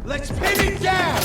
Let's pin it down!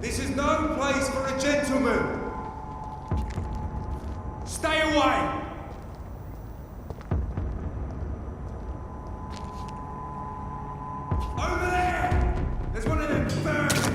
This is no place for a gentleman! Stay away! Over there! There's one of them birds!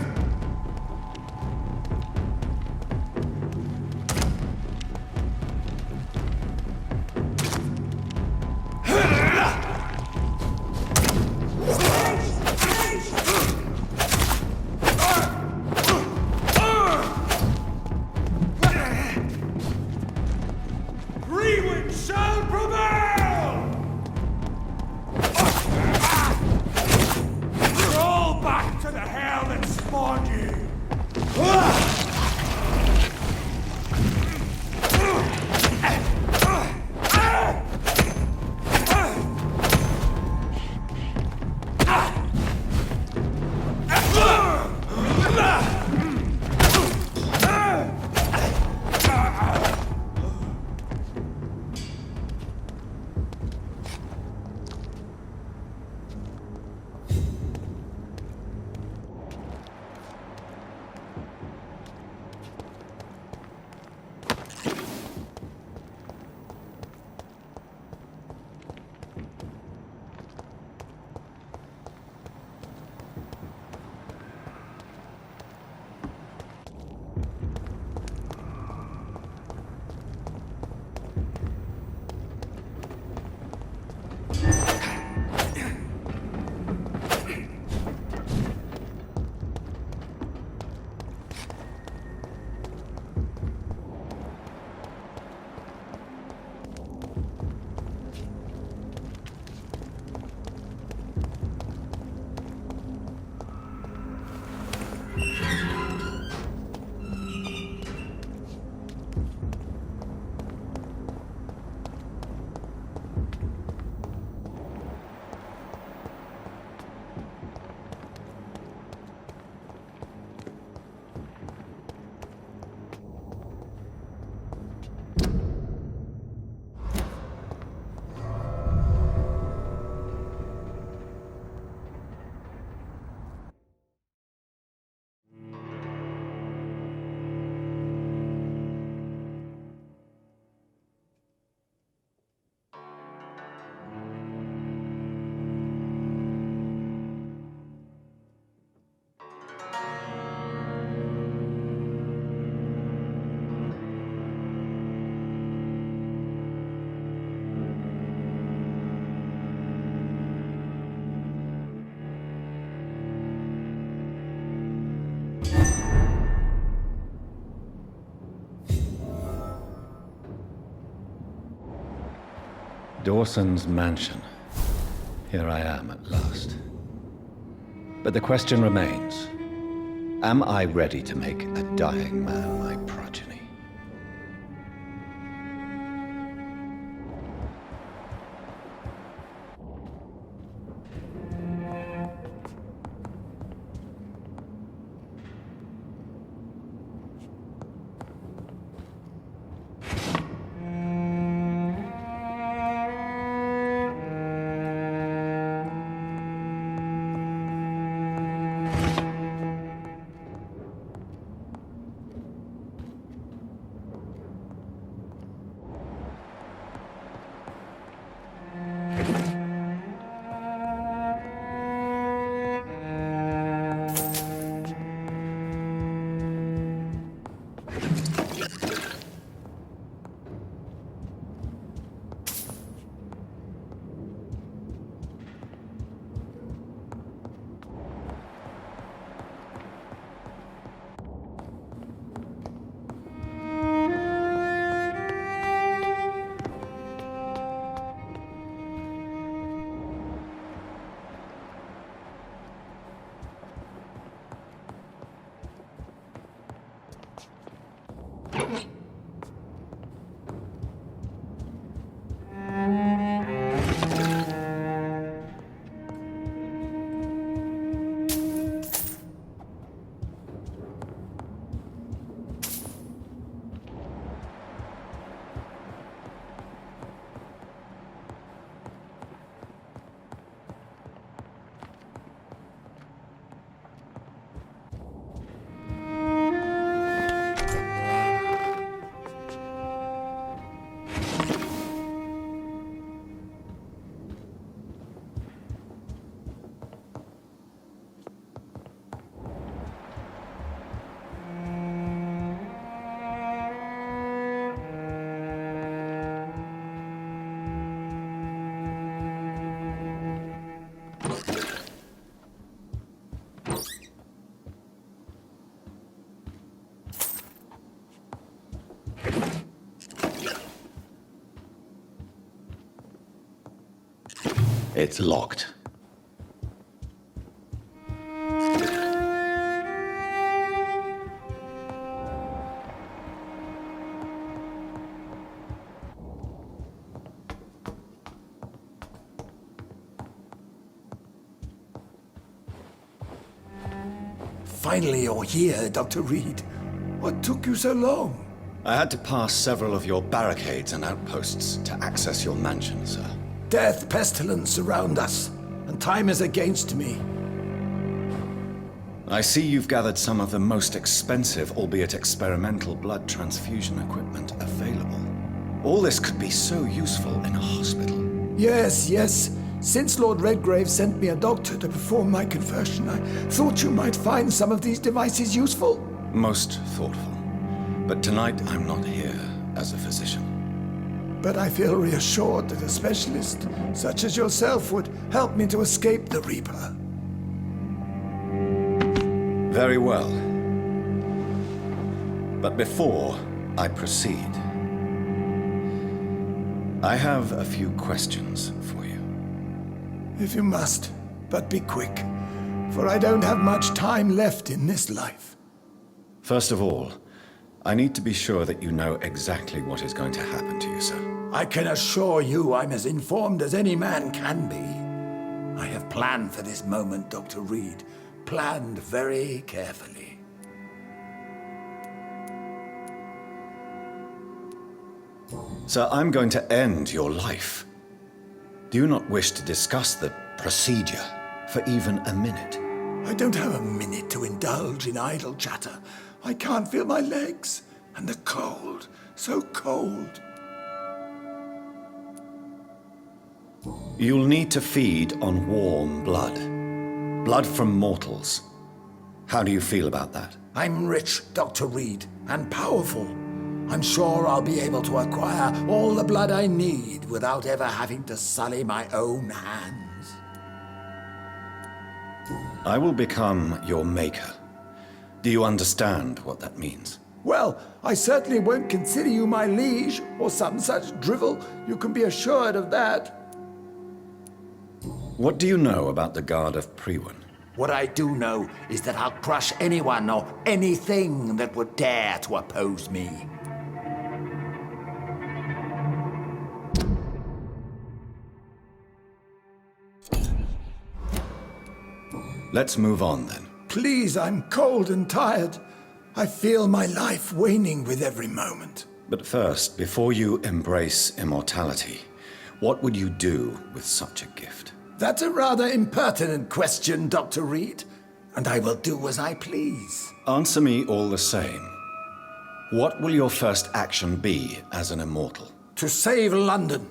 Shall prevail! Roll back to the hell that spawned you! Dawson's mansion. Here I am at last. But the question remains, am I ready to make a dying man my progeny? It's locked. Finally, you're here, Dr. Reed. What took you so long? I had to pass several of your barricades and outposts to access your mansion, sir. Death, pestilence surround us, and time is against me. I see you've gathered some of the most expensive, albeit experimental, blood transfusion equipment available. All this could be so useful in a hospital. Yes. Since Lord Redgrave sent me a doctor to perform my conversion, I thought you might find some of these devices useful. Most thoughtful. But tonight I'm not here as a physician. But I feel reassured that a specialist such as yourself would help me to escape the Reaper. Very well. But before I proceed, I have a few questions for you. If you must, but be quick, for I don't have much time left in this life. First of all, I need to be sure that you know exactly what is going to happen to you, sir. I can assure you I'm as informed as any man can be. I have planned for this moment, Dr. Reed. Planned very carefully. Sir, I'm going to end your life. Do you not wish to discuss the procedure for even a minute? I don't have a minute to indulge in idle chatter. I can't feel my legs. And the cold, so cold. You'll need to feed on warm blood. Blood from mortals. How do you feel about that? I'm rich, Dr. Reed, and powerful. I'm sure I'll be able to acquire all the blood I need without ever having to sully my own hands. I will become your maker. Do you understand what that means? Well, I certainly won't consider you my liege, or some such drivel. You can be assured of that. What do you know about the Guard of Priwen? What I do know is that I'll crush anyone or anything that would dare to oppose me. Let's move on then. Please, I'm cold and tired. I feel my life waning with every moment. But first, before you embrace immortality, what would you do with such a gift? That's a rather impertinent question, Dr. Reed, and I will do as I please. Answer me all the same. What will your first action be as an immortal? To save London,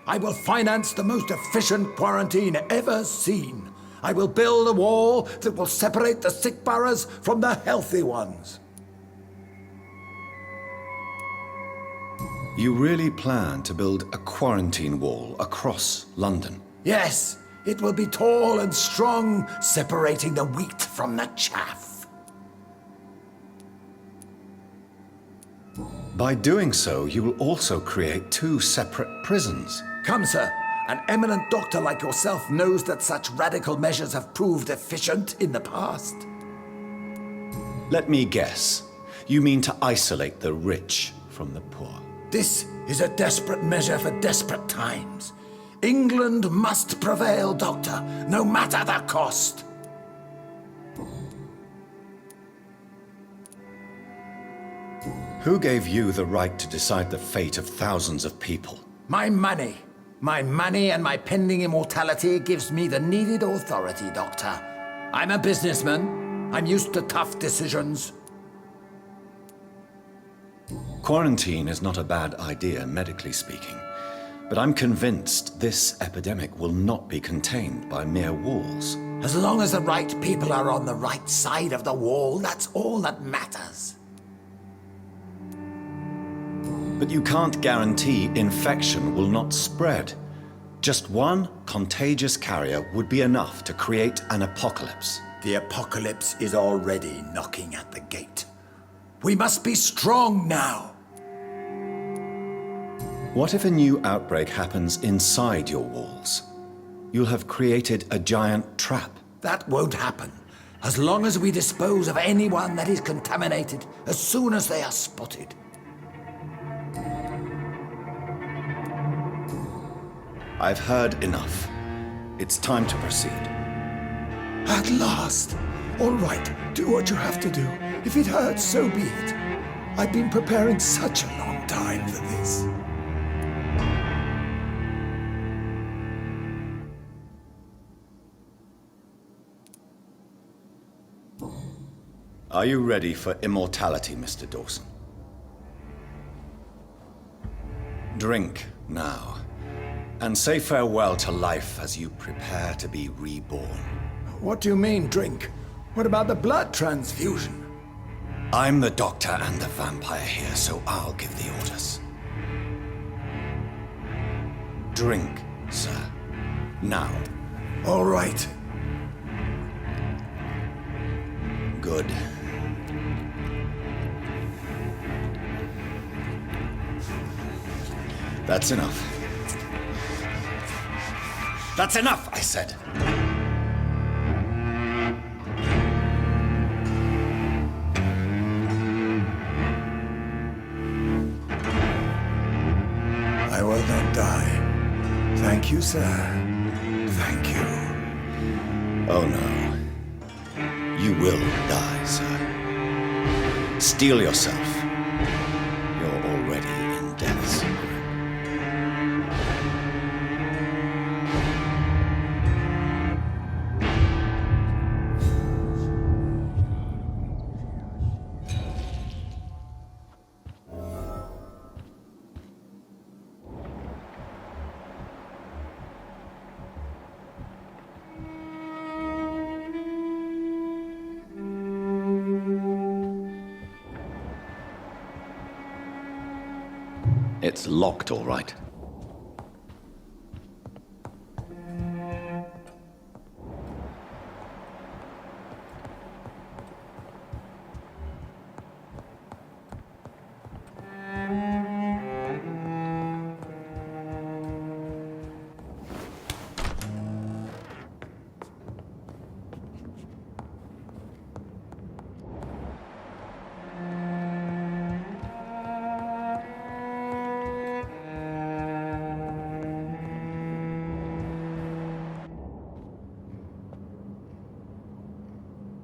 I will finance the most efficient quarantine ever seen. I will build a wall that will separate the sick boroughs from the healthy ones. You really plan to build a quarantine wall across London? Yes, it will be tall and strong, separating the wheat from the chaff. By doing so, you will also create 2 separate prisons. Come, sir. An eminent doctor like yourself knows that such radical measures have proved efficient in the past. Let me guess. You mean to isolate the rich from the poor? This is a desperate measure for desperate times. England must prevail, Doctor, no matter the cost. Who gave you the right to decide the fate of thousands of people? My money. My money and my pending immortality gives me the needed authority, Doctor. I'm a businessman. I'm used to tough decisions. Quarantine is not a bad idea, medically speaking. But I'm convinced this epidemic will not be contained by mere walls. As long as the right people are on the right side of the wall, that's all that matters. But you can't guarantee infection will not spread. Just one contagious carrier would be enough to create an apocalypse. The apocalypse is already knocking at the gate. We must be strong now. What if a new outbreak happens inside your walls? You'll have created a giant trap. That won't happen. As long as we dispose of anyone that is contaminated as soon as they are spotted. I've heard enough. It's time to proceed. At last! All right, do what you have to do. If it hurts, so be it. I've been preparing such a long time for this. Are you ready for immortality, Mr. Dawson? Drink now, and say farewell to life as you prepare to be reborn. What do you mean, drink? What about the blood transfusion? I'm the doctor and the vampire here, so I'll give the orders. Drink, sir. Now. All right. Good. That's enough. That's enough, I said. I will not die. Thank you, sir. Thank you. Oh no. You will die, sir. Steel yourself. You're already in death's grip. It's locked, all right.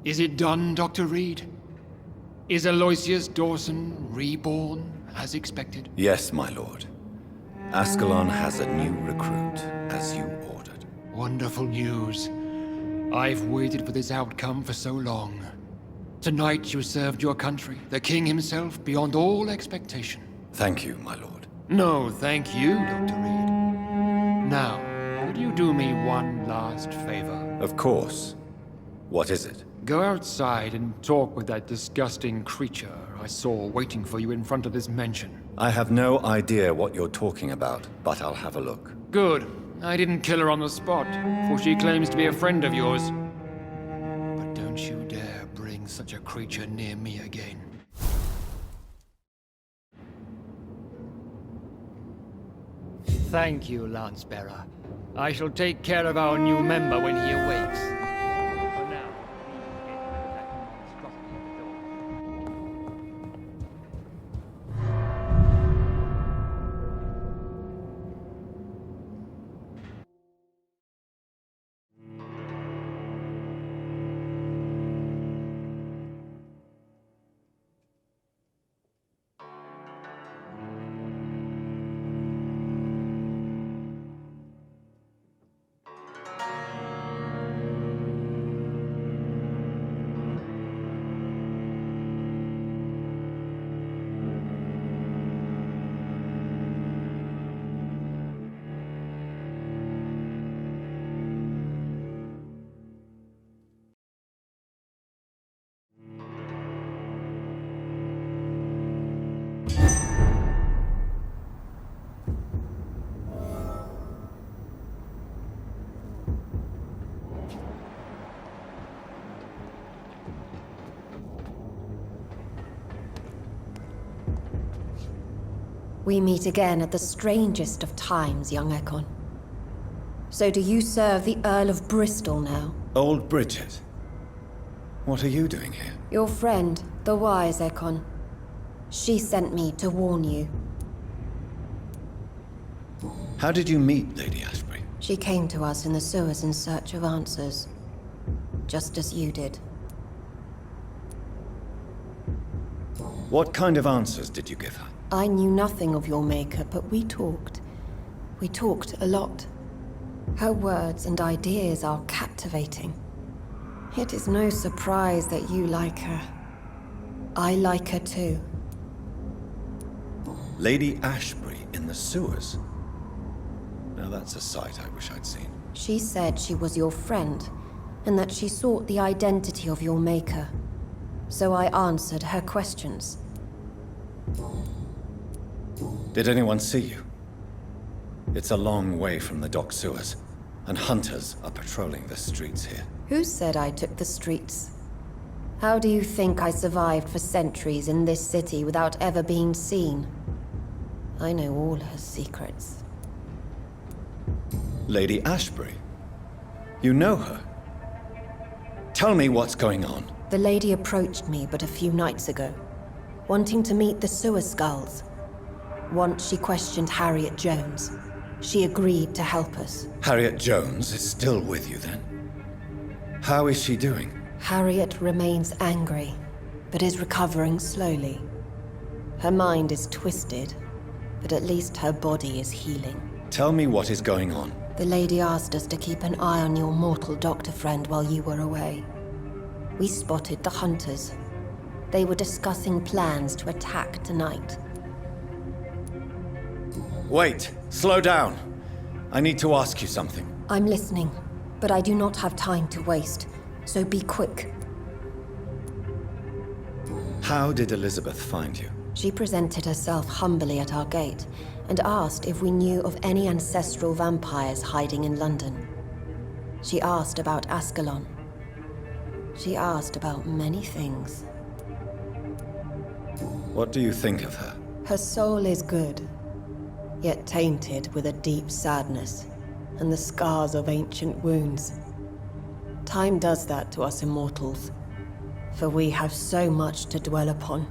Is it done, Dr. Reed? Is Aloysius Dawson reborn, as expected? Yes, my lord. Ascalon has a new recruit, as you ordered. Wonderful news. I've waited for this outcome for so long. Tonight you served your country, the king himself, beyond all expectation. Thank you, my lord. No, thank you, Dr. Reed. Now, could you do me one last favor? Of course. What is it? Go outside and talk with that disgusting creature I saw waiting for you in front of this mansion. I have no idea what you're talking about, but I'll have a look. Good. I didn't kill her on the spot, for she claims to be a friend of yours. But don't you dare bring such a creature near me again. Thank you, Lance-Bearer. I shall take care of our new member when he awakes. For now, please get rid of that monstrosity at the door. We meet again at the strangest of times, young Ekon. So do you serve the Earl of Bristol now? Old Bridget. What are you doing here? Your friend, the wise Ekon. She sent me to warn you. How did you meet Lady Ashbury? She came to us in the sewers in search of answers. Just as you did. What kind of answers did you give her? I knew nothing of your maker, but we talked. We talked a lot. Her words and ideas are captivating. It is no surprise that you like her. I like her too. Lady Ashbury in the sewers? Now that's a sight I wish I'd seen. She said she was your friend, and that she sought the identity of your maker. So I answered her questions. Did anyone see you? It's a long way from the dock sewers, and hunters are patrolling the streets here. Who said I took the streets? How do you think I survived for centuries in this city without ever being seen? I know all her secrets. Lady Ashbury? You know her? Tell me what's going on. The lady approached me but a few nights ago, wanting to meet the sewer skulls. Once she questioned Harriet Jones. She agreed to help us. Harriet Jones is still with you then? How is she doing? Harriet remains angry, but is recovering slowly. Her mind is twisted, but at least her body is healing. Tell me what is going on. The lady asked us to keep an eye on your mortal doctor friend while you were away. We spotted the hunters. They were discussing plans to attack tonight. Wait! Slow down! I need to ask you something. I'm listening, but I do not have time to waste, so be quick. How did Elizabeth find you? She presented herself humbly at our gate and asked if we knew of any ancestral vampires hiding in London. She asked about Ascalon. She asked about many things. What do you think of her? Her soul is good, yet tainted with a deep sadness and the scars of ancient wounds. Time does that to us immortals, for we have so much to dwell upon.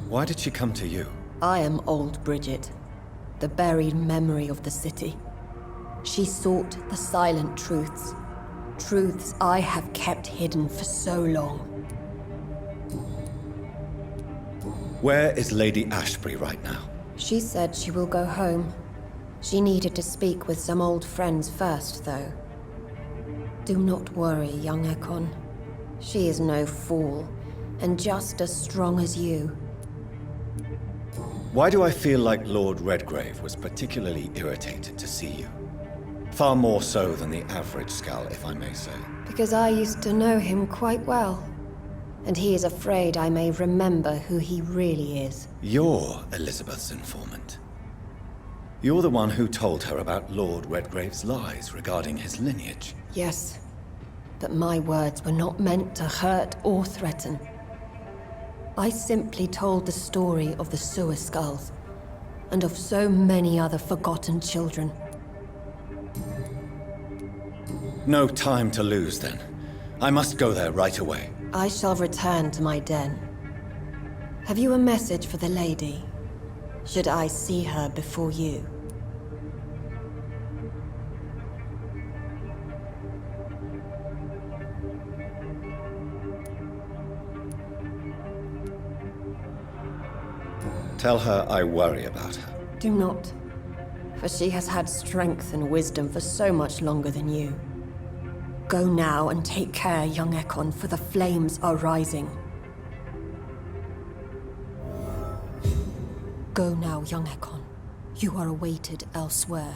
Why did she come to you? I am old Bridget, the buried memory of the city. She sought the silent truths, truths I have kept hidden for so long. Where is Lady Ashbury right now? She said she will go home. She needed to speak with some old friends first, though. Do not worry, young Ekon. She is no fool, and just as strong as you. Why do I feel like Lord Redgrave was particularly irritated to see you? Far more so than the average Skull, if I may say. Because I used to know him quite well. And he is afraid I may remember who he really is. You're Elizabeth's informant. You're the one who told her about Lord Redgrave's lies regarding his lineage. Yes, but my words were not meant to hurt or threaten. I simply told the story of the sewer skulls, and of so many other forgotten children. No time to lose, then. I must go there right away. I shall return to my den. Have you a message for the lady? Should I see her before you? Tell her I worry about her. Do not, for she has had strength and wisdom for so much longer than you. Go now and take care, young Ekon, for the flames are rising. Go now, young Ekon. You are awaited elsewhere.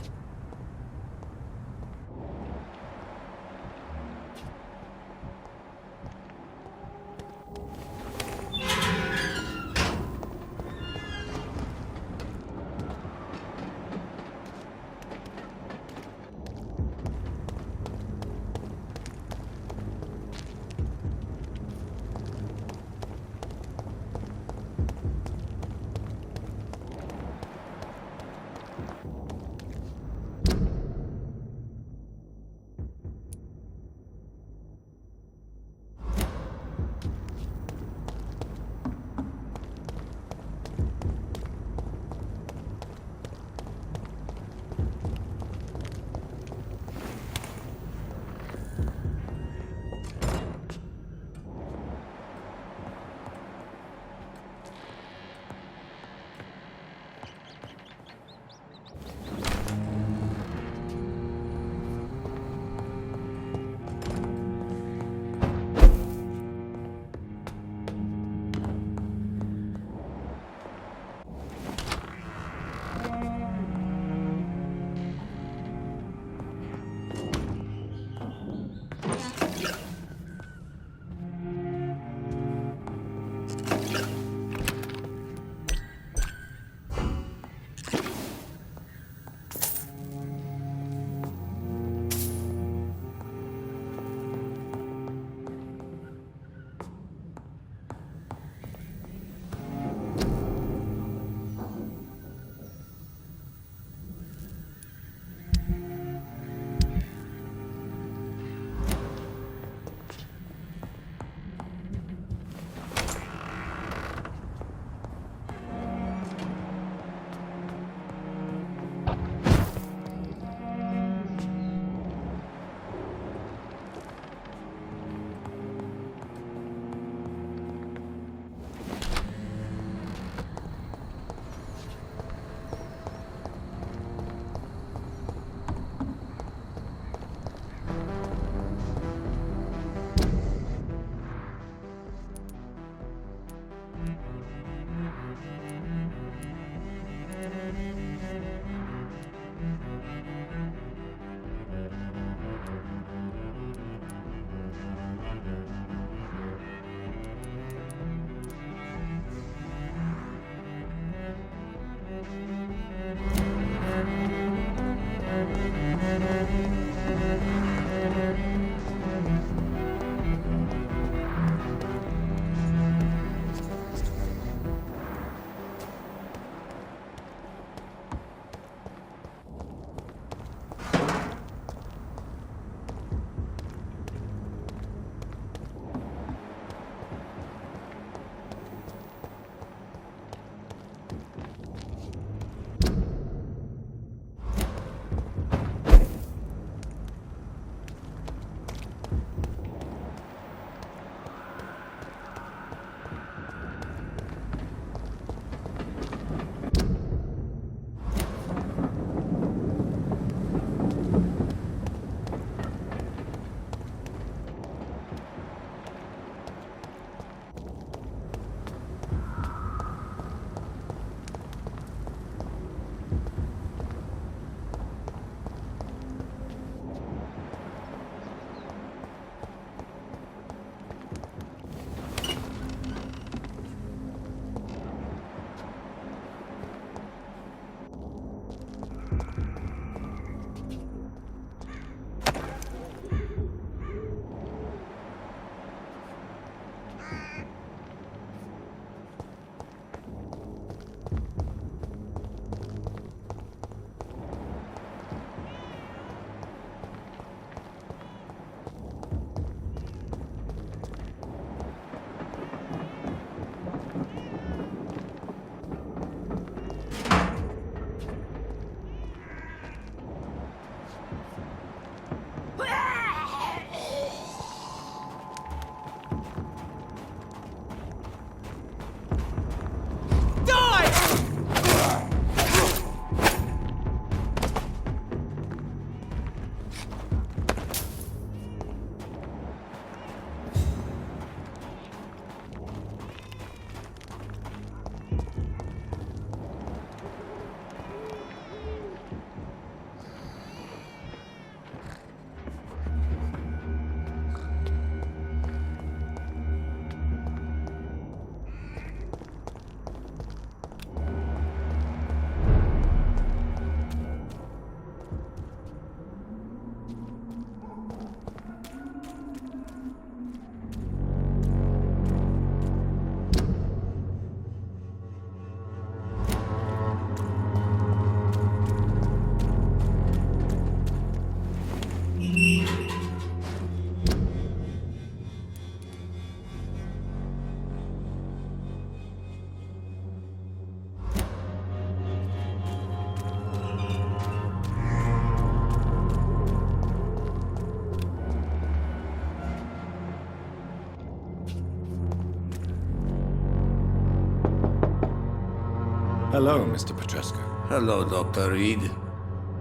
Hello, Mr. Petrescu. Hello, Dr. Reed.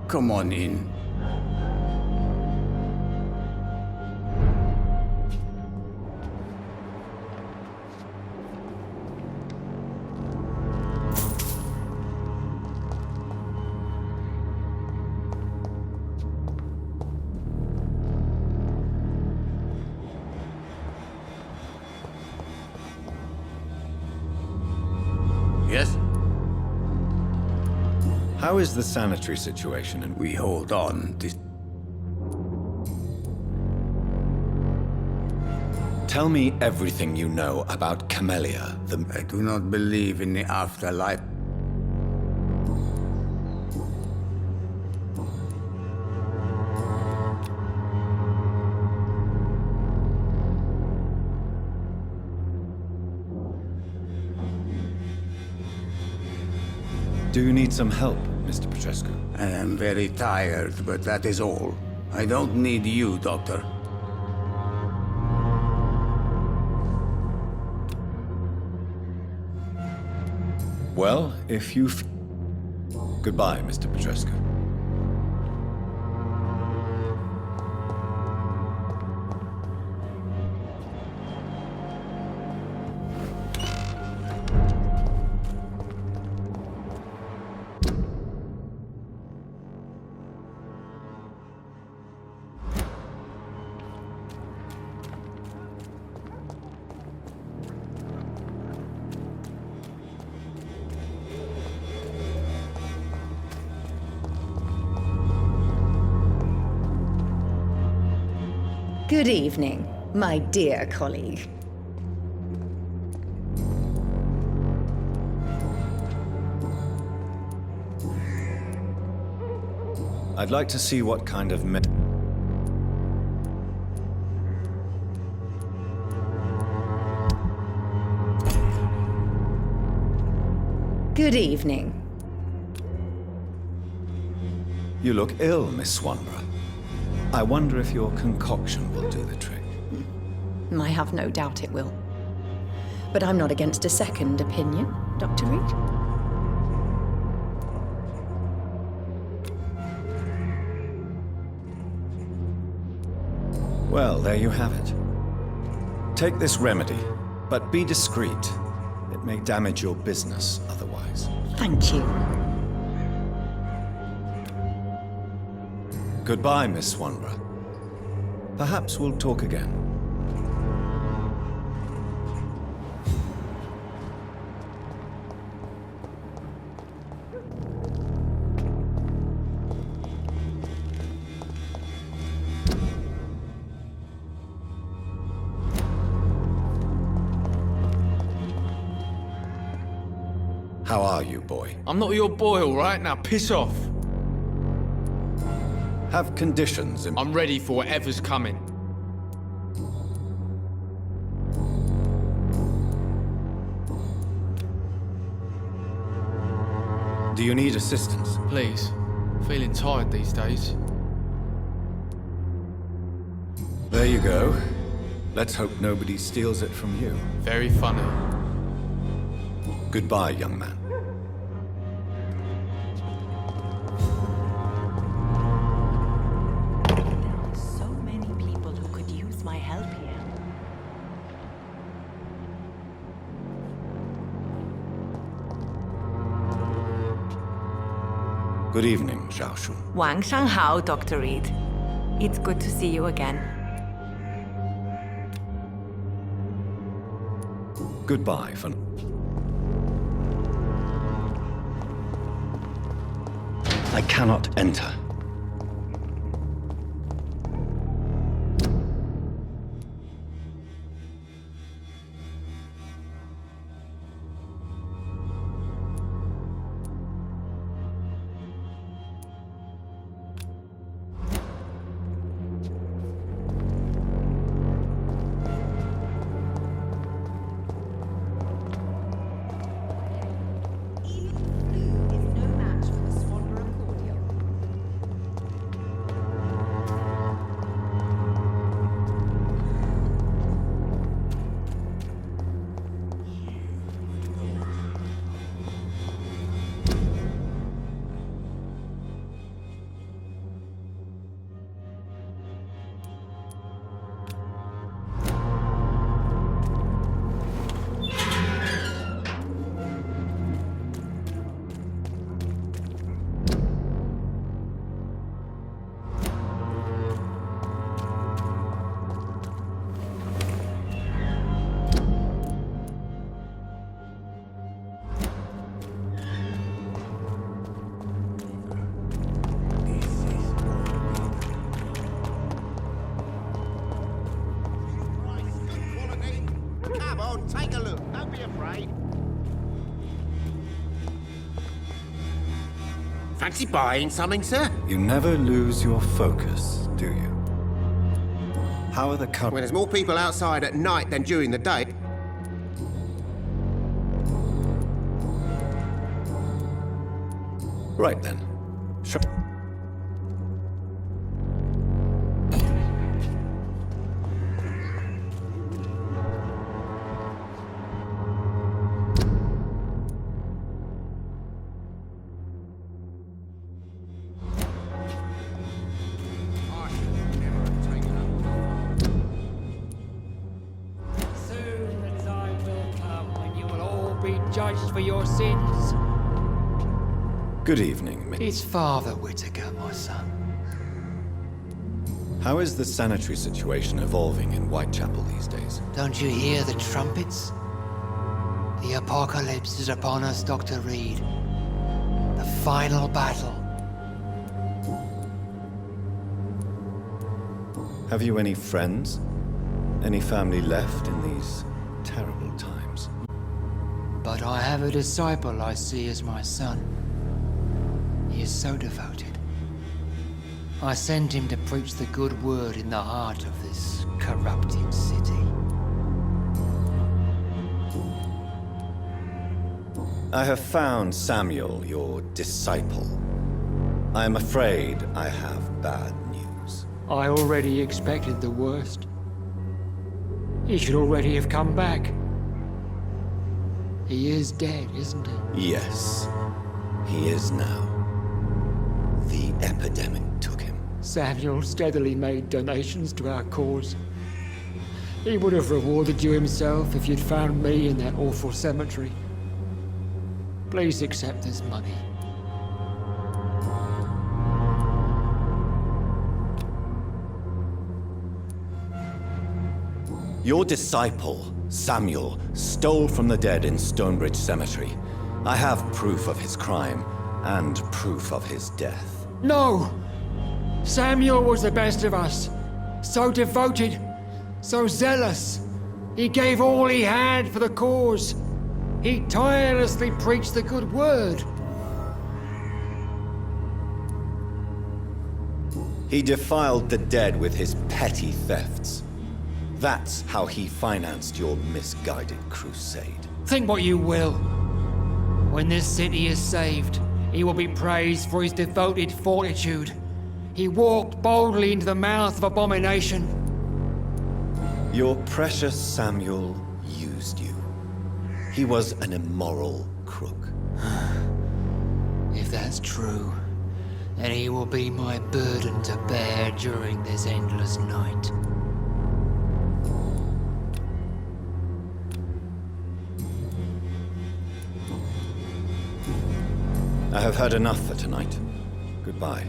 Come on in. Yes? How is the sanitary situation in... We hold on. Tell me everything you know about Camellia, the... I do not believe in the afterlife. Do you need some help, Mr. Petrescu? I am very tired, but that is all. I don't need you, Doctor. Well, if you... Goodbye, Mr. Petrescu. Good evening, my dear colleague. I'd like to see what kind of... Good evening. You look ill, Miss Swanborough. I wonder if your concoction will do the trick. I have no doubt it will. But I'm not against a second opinion, Dr. Reed. Well, there you have it. Take this remedy, but be discreet. It may damage your business otherwise. Thank you. Goodbye, Miss Swanborough. Perhaps we'll talk again. How are you, boy? I'm not your boy, all right? Now piss off. Have conditions in... I'm ready for whatever's coming. Do you need assistance? Please. Feeling tired these days. There you go. Let's hope nobody steals it from you. Very funny. Goodbye, young man. So many people who could use my help here. Good evening, Zhao Shun. 晚上好, Dr. Reed. It's good to see you again. Goodbye, Fontanna. I cannot enter. Fancy buying something, sir? You never lose your focus, do you? How are the When there's more people outside at night than during the day. Right then. Sure. Soon the time will come when you will all be judged for your sins. Good evening, It's Father Whitaker, my son. How is the sanitary situation evolving in Whitechapel these days? Don't you hear the trumpets? The apocalypse is upon us, Dr. Reed. The final battle. Have you any friends? Any family left in these terrible times? But I have a disciple I see as my son. He is so devoted. I send him to preach the good word in the heart of this corrupted city. I have found Samuel, your disciple. I am afraid I have bad news. I already expected the worst. He should already have come back. He is dead, isn't he? Yes, he is now. The epidemic took him. Samuel steadily made donations to our cause. He would have rewarded you himself if you'd found me in that awful cemetery. Please accept this money. Your disciple, Samuel, stole from the dead in Stonebridge Cemetery. I have proof of his crime and proof of his death. No! Samuel was the best of us. So devoted, so zealous. He gave all he had for the cause. He tirelessly preached the good word. He defiled the dead with his petty thefts. That's how he financed your misguided crusade. Think what you will. When this city is saved, he will be praised for his devoted fortitude. He walked boldly into the mouth of abomination. Your precious Samuel used you. He was an immoral crook. If that's true, then he will be my burden to bear during this endless night. I have had enough for tonight. Goodbye.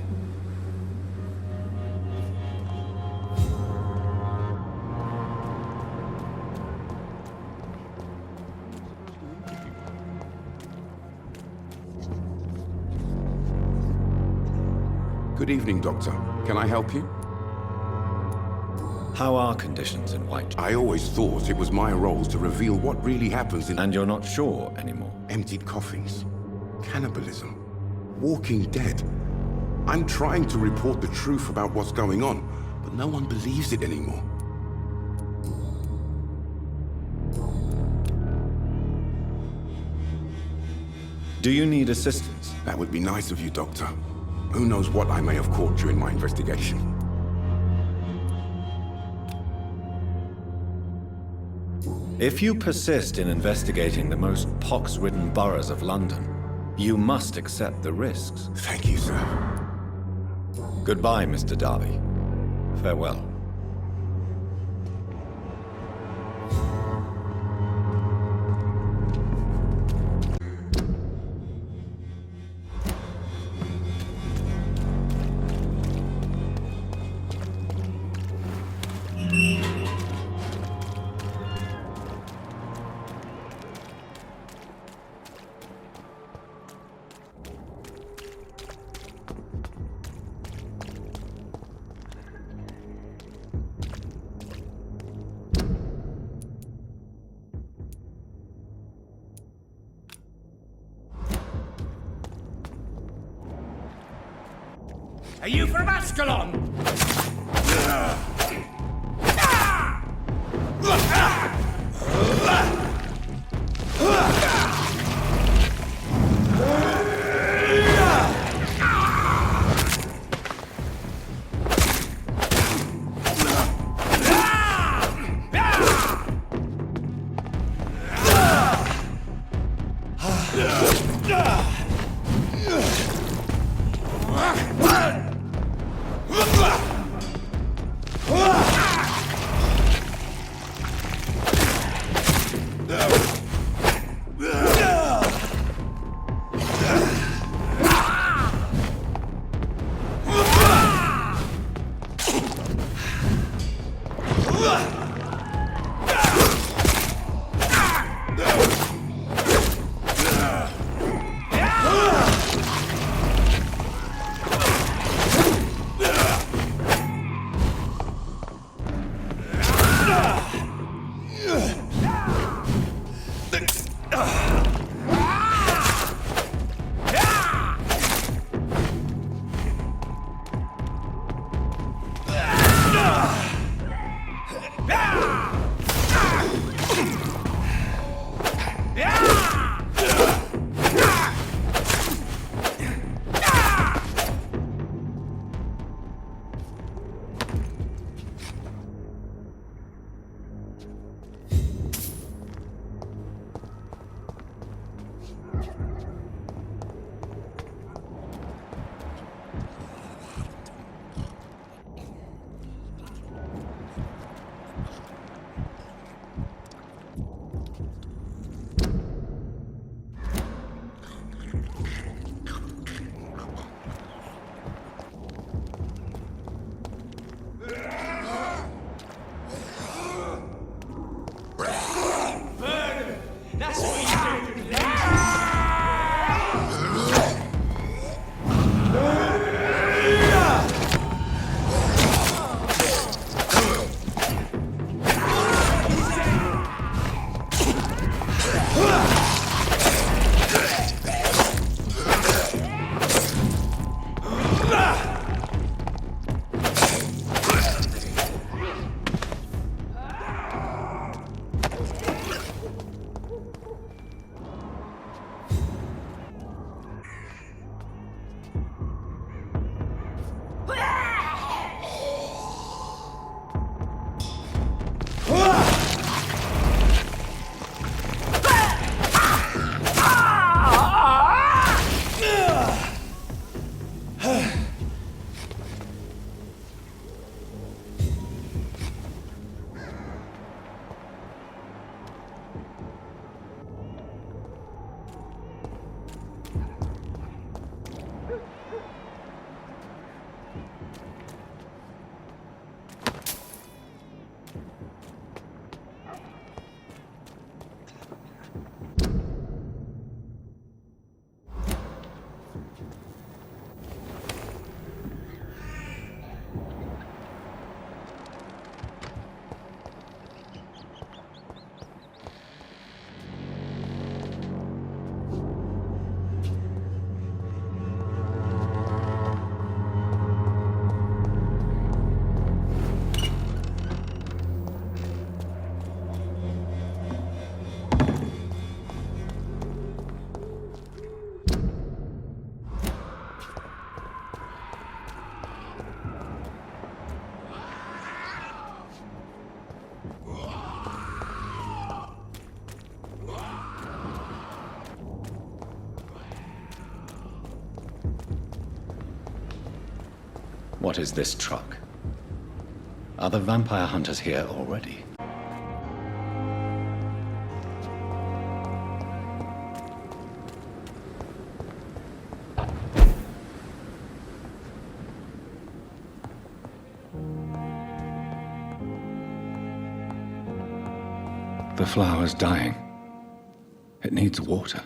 Good evening, Doctor. Can I help you? How are conditions in Whitechapel? I always thought it was my role to reveal what really happens in... And you're not sure anymore? Emptied coffins. Cannibalism. Walking dead. I'm trying to report the truth about what's going on, but no one believes it anymore. Do you need assistance? That would be nice of you, Doctor. Who knows what I may have caught during my investigation. If you persist in investigating the most pox-ridden boroughs of London, you must accept the risks. Thank you, sir. Goodbye, Mr. Darby. Farewell. Are you from Ascalon? What is this truck? Are the vampire hunters here already? The flower's dying. It needs water.